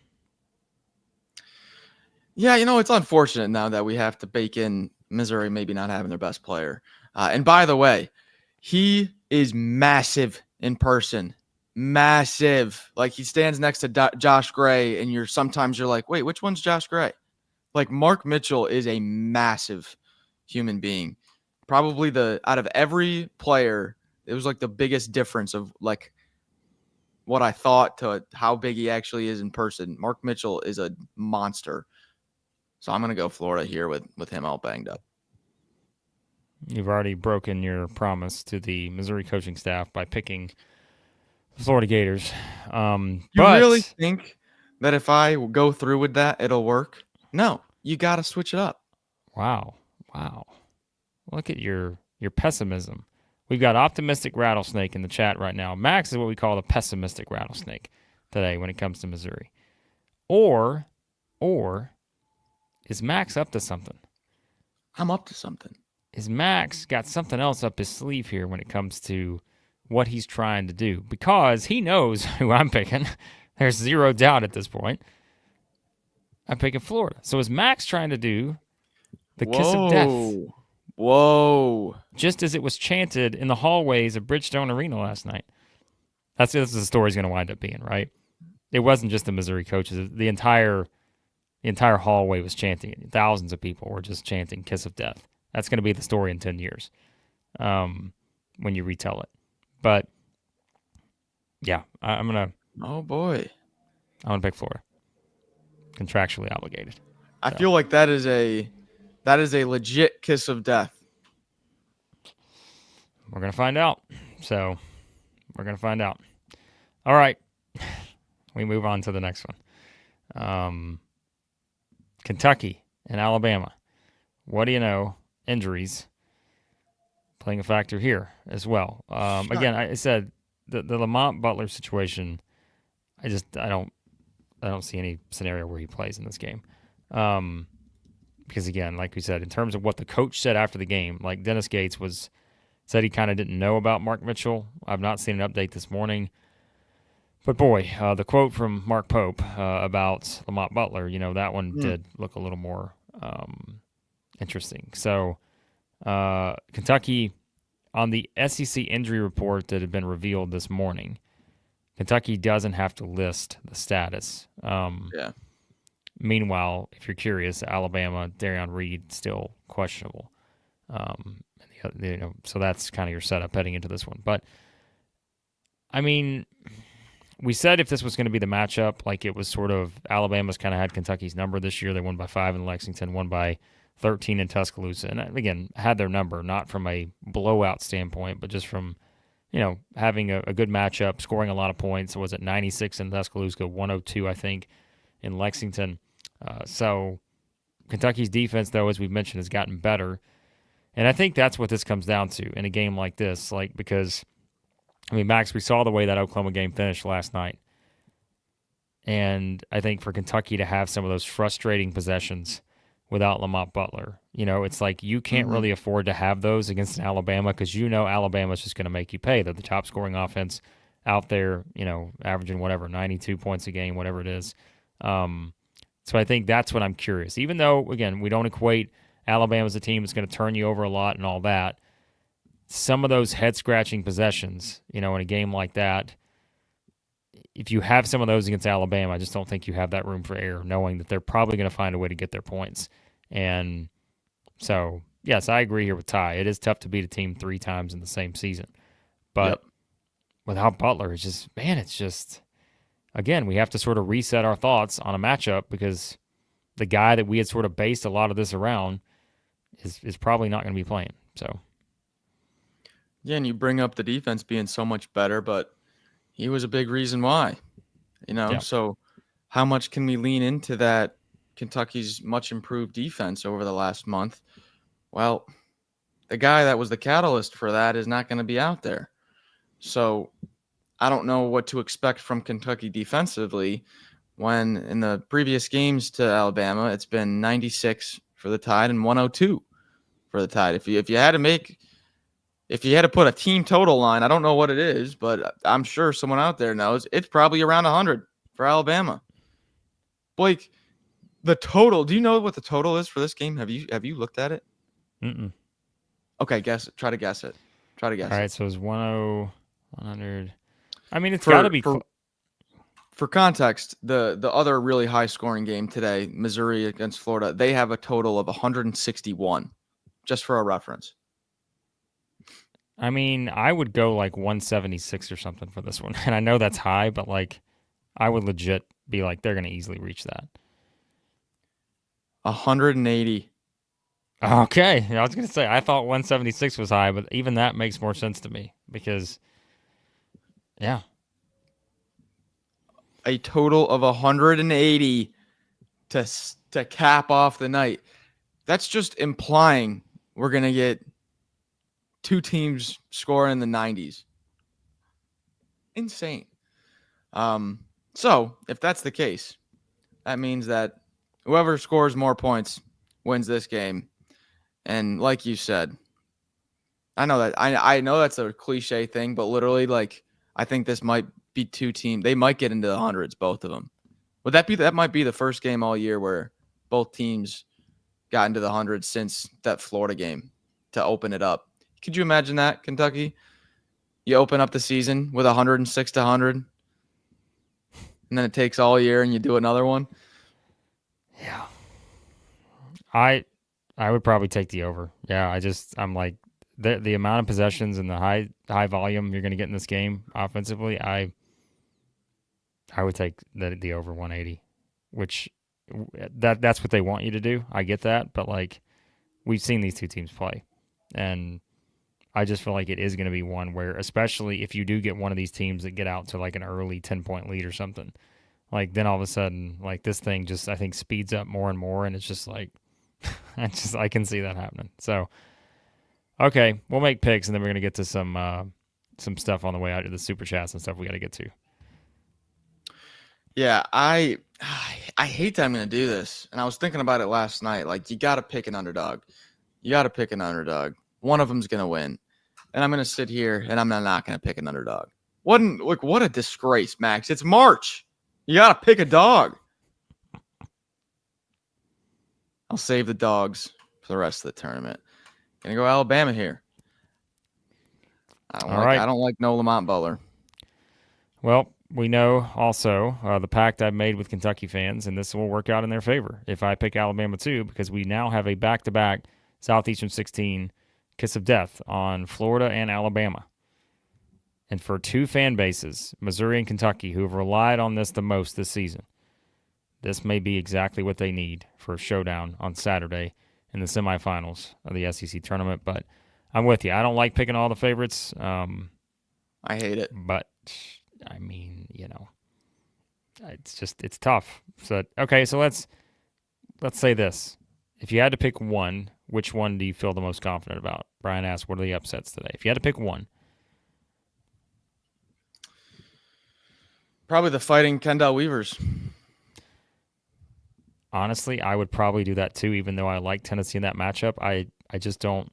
Yeah, it's unfortunate now that we have to bake in Missouri maybe not having their best player. And by the way, he is massive in person. Massive. Like, he stands next to Josh Gray, and sometimes you're like, wait, which one's Josh Gray? Like, Mark Mitchell is a massive human being. Probably out of every player, it was like the biggest difference of like what I thought to how big he actually is in person. Mark Mitchell is a monster. So I'm going to go Florida here with him all banged up. You've already broken your promise to the Missouri coaching staff by picking Florida Gators. You really think that if I go through with that, it'll work? No, you got to switch it up. Wow. Look at your pessimism. We've got optimistic rattlesnake in the chat right now. Max is what we call the pessimistic rattlesnake today when it comes to Missouri. Or is Max up to something? I'm up to something. Is Max got something else up his sleeve here when it comes to what he's trying to do? Because he knows who I'm picking. There's zero doubt at this point. I'm picking Florida. So is Max trying to do the kiss of death? Whoa. Just as it was chanted in the hallways of Bridgestone Arena last night. That's what the story's going to wind up being, right? It wasn't just the Missouri coaches. The entire hallway was chanting it. Thousands of people were just chanting kiss of death. That's going to be the story in 10 years when you retell it. But, yeah, I'm going to... Oh, boy. I'm going to pick Florida. Contractually obligated. I feel like that is a legit kiss of death. We're going to find out. So, we're going to find out. All right. We move on to the next one. Kentucky and Alabama. What do you know? Injuries playing a factor here as well. Again, I said the Lamont Butler situation. I don't see any scenario where he plays in this game. Because again, like we said, in terms of what the coach said after the game, like Dennis Gates said he kind of didn't know about Mark Mitchell. I've not seen an update this morning. But boy, the quote from Mark Pope about Lamont Butler, that one did look a little more interesting. So Kentucky, on the SEC injury report that had been revealed this morning, Kentucky doesn't have to list the status. Meanwhile, if you're curious, Alabama, Darion Reed, still questionable. So that's kind of your setup heading into this one. But, I mean, we said if this was going to be the matchup, like it was sort of Alabama's kind of had Kentucky's number this year. They won by 5 in Lexington, won by 13 in Tuscaloosa. And, again, had their number, not from a blowout standpoint, but just from, having a good matchup, scoring a lot of points. Was it 96 in Tuscaloosa, 102, I think, in Lexington. So Kentucky's defense, though, as we've mentioned, has gotten better. And I think that's what this comes down to in a game like this, because, Max, we saw the way that Oklahoma game finished last night. And I think for Kentucky to have some of those frustrating possessions without Lamont Butler, it's like you can't really afford to have those against Alabama because Alabama's just going to make you pay. They're the top scoring offense out there, averaging 92 points a game, whatever it is. So I think that's what I'm curious. Even though, again, we don't equate Alabama as a team that's going to turn you over a lot and all that, some of those head-scratching possessions, in a game like that, if you have some of those against Alabama, I just don't think you have that room for error, knowing that they're probably going to find a way to get their points. And so, yes, I agree here with Ty. It is tough to beat a team 3 times in the same season. But without Butler, it's just, again, we have to sort of reset our thoughts on a matchup because the guy that we had sort of based a lot of this around is probably not going to be playing. So, Yeah, and you bring up the defense being so much better, but he was a big reason why, yeah. So how much can we lean into that Kentucky's much improved defense over the last month? Well, the guy that was the catalyst for that is not going to be out there. So I don't know what to expect from Kentucky defensively when in the previous games to Alabama, it's been 96 for the Tide and 102 for the Tide. If you had to put a team total line, I don't know what it is, but I'm sure someone out there knows. It's probably around 100 for Alabama. Blake, the total, do you know what the total is for this game? Have you looked at it? Mm-mm. Okay, guess it. Try to guess it. All right, so it's 100. I mean, it's For got to be for context, the other really high scoring game today, Missouri against Florida, they have a total of 161, just for a reference. I mean, I would go like 176 or something for this one. And I know that's high, but like I would legit be like they're going to easily reach that. 180. Okay. I was going to say I thought 176 was high, but even that makes more sense to me because yeah. A total of 180 to cap off the night. That's just implying we're going to get two teams scoring in the 90s. Insane. So if that's the case, that means that whoever scores more points wins this game. And like you said, I know that I know that's a cliche thing, but literally, like, I think this might be two teams. They might get into the hundreds, both of them. Would that might be the first game all year where both teams got into the hundreds since that Florida game to open it up. Could you imagine that, Kentucky? You open up the season with 106 to 100, and then it takes all year and you do another one? Yeah. I would probably take the over. Yeah, I'm like the amount of possessions and the high volume you're going to get in this game offensively, I would take the over 180, which that's what they want you to do. I get that, but like we've seen these two teams play, and I just feel like it is going to be one where, especially if you do get one of these teams that get out to like an early 10-point lead or something, like then all of a sudden, like this thing just I think speeds up more and more, and it's just like I can see that happening. So okay, we'll make picks, and then we're gonna get to some stuff on the way out to the super chats and stuff we got to get to. Yeah, I hate that I'm going to do this. And I was thinking about it last night. Like, you got to pick an underdog. One of them's going to win. And I'm going to sit here and I'm not going to pick an underdog. What a disgrace, Max. It's March. You got to pick a dog. I'll save the dogs for the rest of the tournament. Going to go Alabama here. I don't like no Lamont Butler. Well, we know also the pact I've made with Kentucky fans, and this will work out in their favor if I pick Alabama too, because we now have a back-to-back Southeastern 16 kiss of death on Florida and Alabama. And for two fan bases, Missouri and Kentucky, who have relied on this the most this season, this may be exactly what they need for a showdown on Saturday in the semifinals of the SEC tournament. But I'm with you. I don't like picking all the favorites. I hate it. But I mean, it's tough. So okay, so let's say this: if you had to pick one, which one do you feel the most confident about? Brian asked, "What are the upsets today?" If you had to pick one, probably the Fighting Kendall Weavers. Honestly, I would probably do that too, even though I like Tennessee in that matchup. I just don't.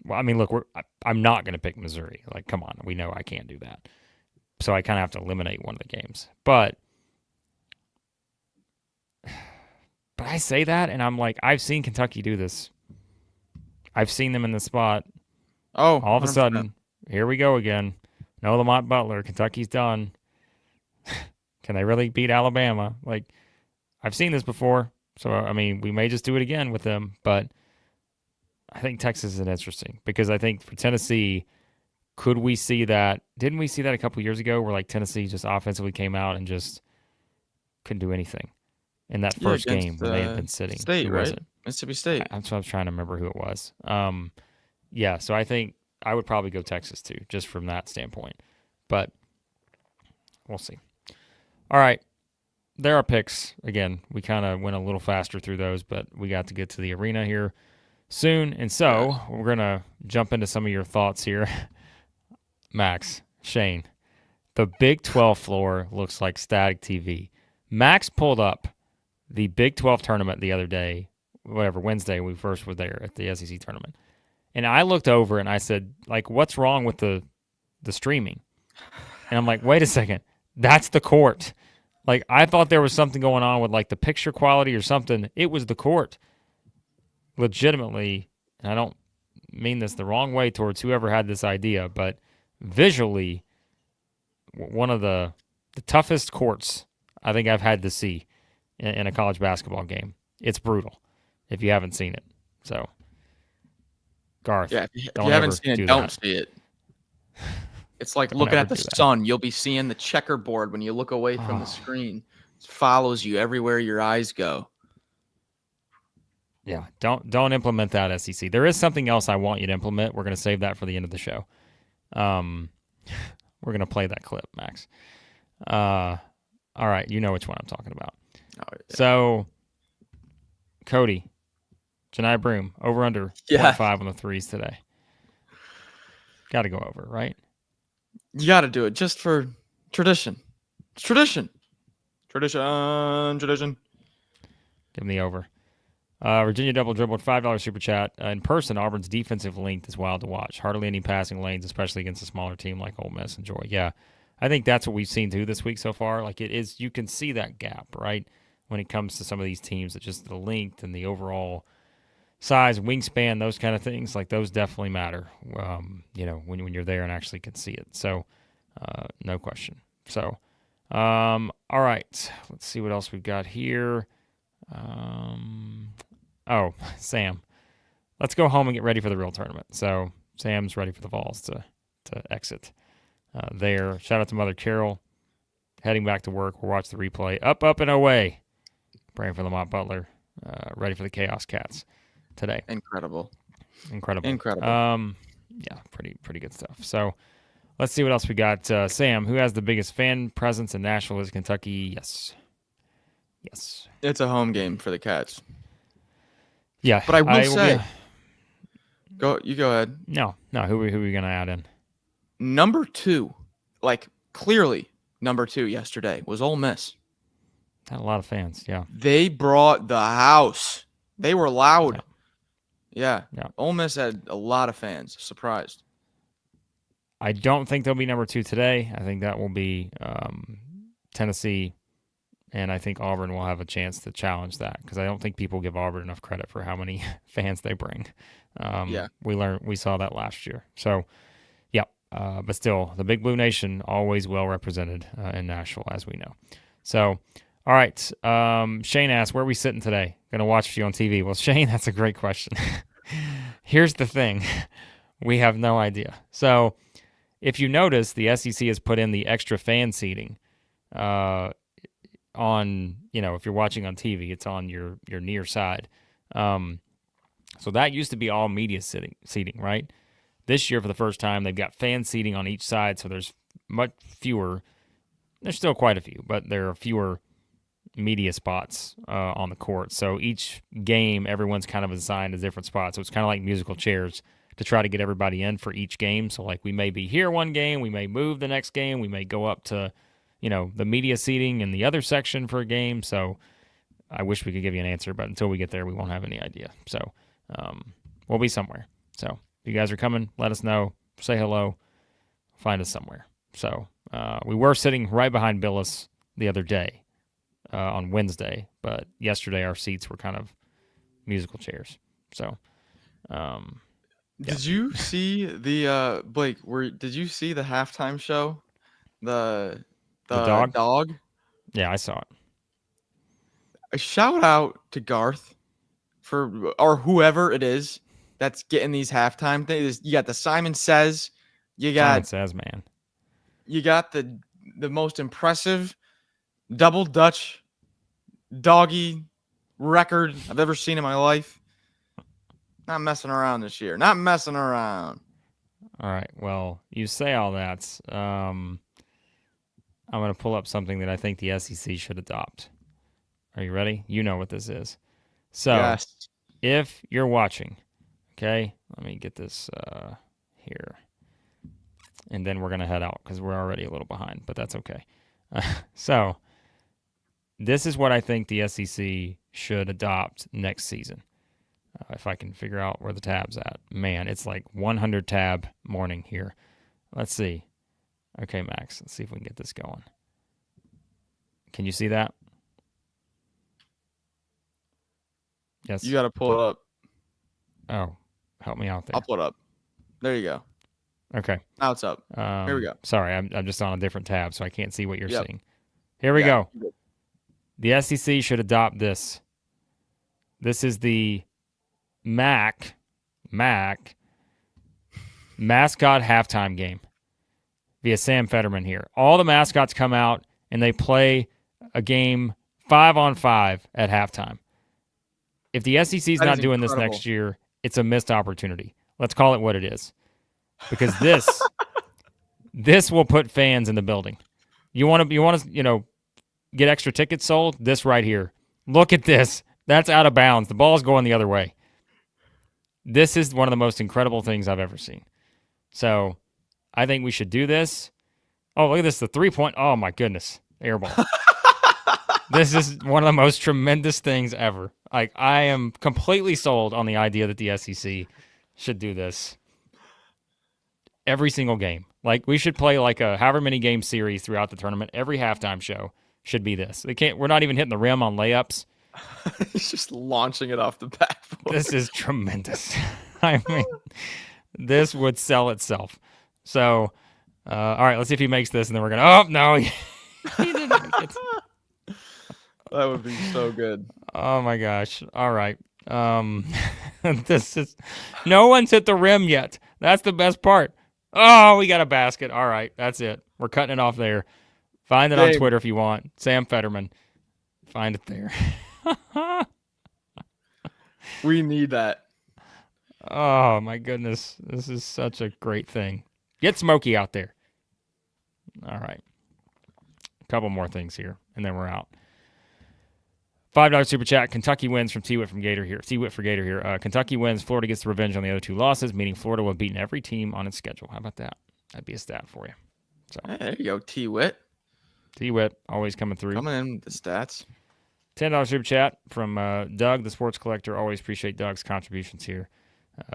Well, I mean, look, I'm not going to pick Missouri. Like, come on, we know I can't do that. So I kind of have to eliminate one of the games. But I say that, and I'm like, I've seen Kentucky do this. I've seen them in the spot. Oh, all of 100%. a sudden, here we go again. No Lamont Butler. Kentucky's done. Can they really beat Alabama? Like, I've seen this before. So, I mean, we may just do it again with them. But I think Texas is interesting because I think for Tennessee, Could we see that? Didn't we see that a couple years ago where like Tennessee just offensively came out and just couldn't do anything in that Yeah, first against game when they had been sitting? State, Who was right? it? Mississippi State. That's what I was trying to remember who it was. Yeah, so I think I would probably go Texas too, just from that standpoint. But we'll see. All right. There are picks. Again, we kind of went a little faster through those, but we got to get to the arena here soon. And so we're going to jump into some of your thoughts here. Max, Shane, the Big 12 floor looks like static TV. Max pulled up the Big 12 tournament the other day, Wednesday, we first were there at the SEC tournament. And I looked over and I said, like, what's wrong with the streaming? And I'm like, wait a second, that's the court. Like, I thought there was something going on with, like, the picture quality or something. It was the court. Legitimately, and I don't mean this the wrong way towards whoever had this idea, but visually, one of the toughest courts I think I've had to see in a college basketball game. It's brutal if you haven't seen it. So, Garth, if you haven't seen it, don't see it. It's like looking at the sun. You'll be seeing the checkerboard when you look away from the screen. It follows you everywhere your eyes go. Yeah, don't implement that, SEC. There is something else I want you to implement. We're going to save that for the end of the show. We're going to play that clip, Max. All right, you know which one I'm talking about. Oh, yeah. So, Cody, Janai Broom, over under 0.5 on the threes today. Got to go over, right? You got to do it just for tradition. It's tradition. Tradition. Give me the over. Virginia double dribbled, $5 super chat. In person, Auburn's defensive length is wild to watch. Hardly any passing lanes, especially against a smaller team like Ole Miss. Enjoy. Yeah, I think that's what we've seen too this week so far. Like it is, you can see that gap, right? When it comes to some of these teams, it's just the length and the overall size, wingspan, those kind of things. Like those definitely matter. When you're there and actually can see it. So, no question. So, all right. Let's see what else we've got here. Sam, let's go home and get ready for the real tournament. So Sam's ready for the Vols to exit there. Shout out to Mother Carol. Heading back to work. We'll watch the replay. Up, and away. Praying for Lamont Butler. Ready for the Chaos Cats today. Incredible. Yeah, pretty good stuff. So let's see what else we got. Sam, who has the biggest fan presence in Nashville is Kentucky? Yes. It's a home game for the Cats. Yeah. But I will say, go ahead. No. Who are we going to add in? Number 2, like clearly number 2 yesterday was Ole Miss. Had a lot of fans, yeah. They brought the house. They were loud. Yeah. Ole Miss had a lot of fans. Surprised. I don't think they'll be number 2 today. I think that will be Tennessee, and I think Auburn will have a chance to challenge that because I don't think people give Auburn enough credit for how many fans they bring. We saw that last year. So, but still, the Big Blue Nation always well represented in Nashville, as we know. So, all right. Shane asked, where are we sitting today? Going to watch you on TV. Well, Shane, that's a great question. Here's the thing. We have no idea. So, if you notice, the SEC has put in the extra fan seating on, if you're watching on TV, it's on your near side. So that used to be all media seating, right? This year, for the first time, they've got fan seating on each side, so there's much fewer. There's still quite a few, but there are fewer media spots on the court. So each game, everyone's kind of assigned a different spot. So it's kind of like musical chairs to try to get everybody in for each game. So like we may be here one game, we may move the next game, we may go up to, the media seating in the other section for a game. So I wish we could give you an answer, but until we get there, we won't have any idea. So we'll be somewhere. So if you guys are coming, let us know. Say hello. Find us somewhere. So we were sitting right behind Billis the other day on Wednesday, but yesterday our seats were kind of musical chairs. So did you see the Blake? Did you see the halftime show? The dog? Yeah, I saw it. A shout out to Garth or whoever it is that's getting these halftime things. You got the Simon Says You Simon got says, man. you got the most impressive double Dutch doggy record I've ever seen in my life. Not messing around this year. Not messing around. All right. Well, you say all that. I'm going to pull up something that I think the SEC should adopt. Are you ready? You know what this is. So, Yes. if you're watching, okay, let me get this here. And then we're going to head out because we're already a little behind, but that's okay. So, this is what I think the SEC should adopt next season. If I can figure out where the tab's at. Man, it's like 100 tab morning here. Let's see. Okay, Max, let's see if we can get this going. Can you see that? Yes. You got to pull it up. Oh, help me out there. I'll pull it up. There you go. Okay. Now it's up. Here we go. Sorry, I'm just on a different tab, so I can't see what you're seeing. Here we go. The SEC should adopt this. This is the Mascot halftime game via Sam Fetterman here. All the mascots come out and they play a game 5-on-5 at halftime. If the SEC is not doing this next year, it's a missed opportunity. Let's call it what it is. Because this will put fans in the building. You want to, get extra tickets sold? This right here. Look at this. That's out of bounds. The ball's going the other way. This is one of the most incredible things I've ever seen. So, I think we should do this. Oh, look at this. The 3-point. Oh, my goodness. Air ball. This is one of the most tremendous things ever. Like, I am completely sold on the idea that the SEC should do this every single game. Like, we should play like a however many game series throughout the tournament. Every halftime show should be this. We're not even hitting the rim on layups. He's just launching it off the backboard. This is tremendous. I mean, this would sell itself. So, all right, let's see if he makes this, and then we're going to, oh, no, he didn't make it. That would be so good. Oh, my gosh. All right. This is, no one's hit the rim yet. That's the best part. Oh, we got a basket. All right, that's it. We're cutting it off there. Find it on Twitter if you want. Sam Fetterman. Find it there. We need that. Oh, my goodness. This is such a great thing. Get Smokey out there. All right. A couple more things here, and then we're out. $5 super chat. Kentucky wins from T-Wit from Gator here. T-Wit for Gator here. Kentucky wins. Florida gets the revenge on the other two losses, meaning Florida will have beaten every team on its schedule. How about that? That'd be a stat for you. So Hey, there you go, T-Wit. T-Wit always coming through. Coming in with the stats. $10 super chat from Doug, the sports collector. Always appreciate Doug's contributions here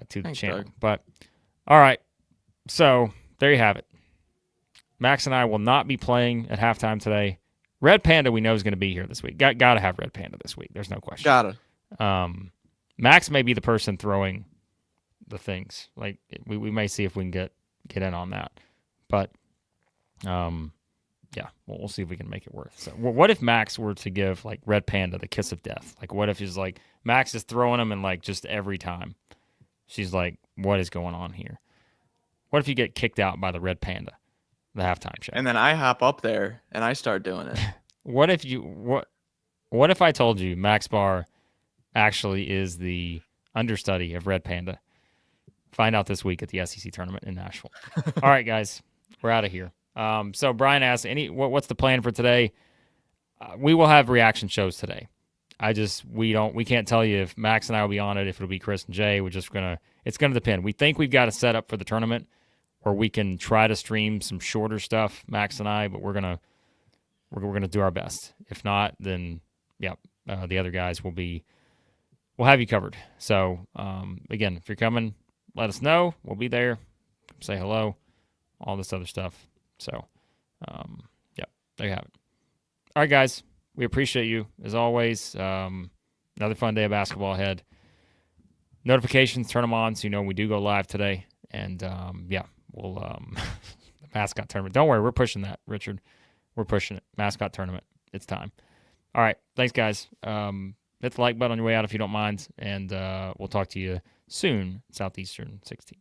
to the channel. Doug. But, all right. So, there you have it. Max and I will not be playing at halftime today. Red Panda we know is going to be here this week. Got to have Red Panda this week. There's no question. Gotta. Max may be the person throwing the things. Like we may see if we can get in on that. But yeah, we'll see if we can make it work. So what if Max were to give like Red Panda the kiss of death? Like what if he's like Max is throwing him and like just every time she's like, what is going on here? What if you get kicked out by the Red Panda? The halftime show. And then I hop up there and I start doing it. What if I told you Max Barr actually is the understudy of Red Panda? Find out this week at the SEC tournament in Nashville. All right, guys, we're out of here. So Brian asks, what's the plan for today? We will have reaction shows today. We can't tell you if Max and I will be on it, if it'll be Chris and Jay. It's gonna depend. We think we've got a setup for the tournament where we can try to stream some shorter stuff, Max and I, but we're gonna do our best. If not, then the other guys we'll have you covered. So again, if you're coming, let us know. We'll be there. Say hello, all this other stuff. So there you have it. All right, guys, we appreciate you as always. Another fun day of basketball ahead. Notifications, turn them on so you know we do go live today. And we'll the Mascot tournament. Don't worry, we're pushing that, Richard. We're pushing it. Mascot tournament. It's time. All right. Thanks, guys. Hit the like button on your way out if you don't mind. And we'll talk to you soon, Southeastern 16.